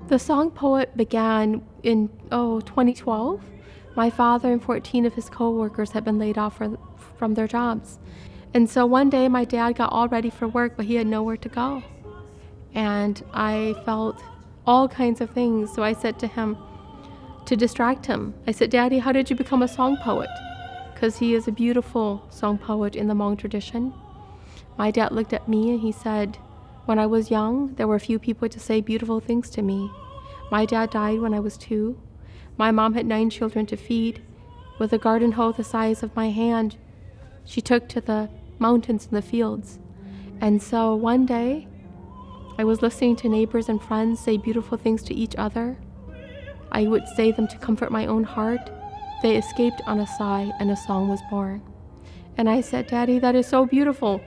The song poet began in 2012. My father and 14 of his co-workers had been laid off from their jobs. And so one day my dad got all ready for work, but he had nowhere to go. And I felt all kinds of things. So I said to him, to distract him, I said, "Daddy, how did you become a song poet?" Because he is a beautiful song poet in the Hmong tradition. My dad looked at me and he said, "When I was young, there were few people to say beautiful things to me. My dad died when I was 2. My mom had 9 children to feed. With a garden hoe the size of my hand, she took to the mountains and the fields. And so one day, I was listening to neighbors and friends say beautiful things to each other. I would say them to comfort my own heart. They escaped on a sigh, and a song was born." And I said, "Daddy, that is so beautiful."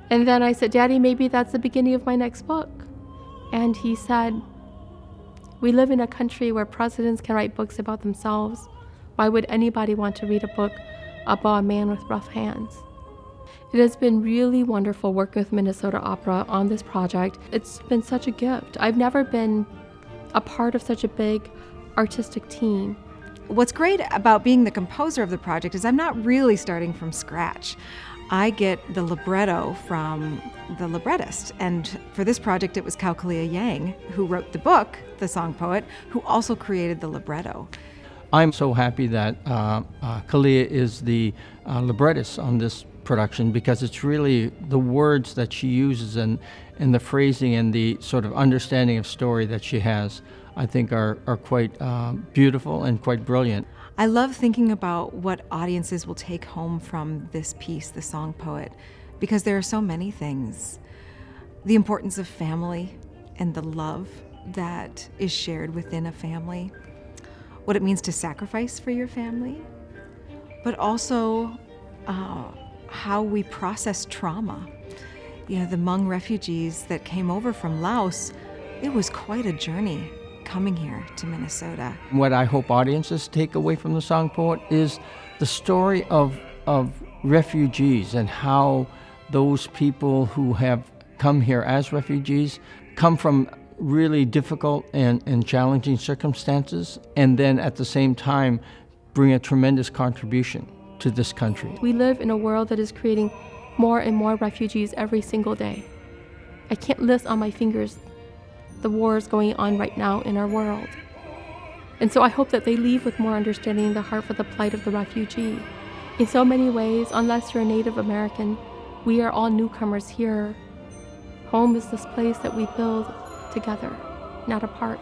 And then I said, "Daddy, maybe that's the beginning of my next book." And he said, "We live in a country where presidents can write books about themselves. Why would anybody want to read a book about a man with rough hands?" It has been really wonderful working with Minnesota Opera on this project. It's been such a gift. I've never been a part of such a big artistic team. What's great about being the composer of the project is I'm not really starting from scratch. I get the libretto from the librettist. And for this project, it was Kao Kalia Yang, who wrote the book, The Song Poet, who also created the libretto. I'm so happy that Kalia is the librettist on this production, because it's really the words that she uses and the phrasing and the sort of understanding of story that she has, I think are quite beautiful and quite brilliant. I love thinking about what audiences will take home from this piece, The Song Poet, because there are so many things. The importance of family and the love that is shared within a family, what it means to sacrifice for your family, but also how we process trauma. You know, the Hmong refugees that came over from Laos, it was quite a journey coming here to Minnesota. What I hope audiences take away from The Song Poet is the story of refugees and how those people who have come here as refugees come from really difficult and challenging circumstances, and then at the same time bring a tremendous contribution to this country. We live in a world that is creating more and more refugees every single day. I can't list on my fingers the wars going on right now in our world. And so I hope that they leave with more understanding in the heart for the plight of the refugee. In so many ways, unless you're a Native American, we are all newcomers here. Home is this place that we build together, not apart.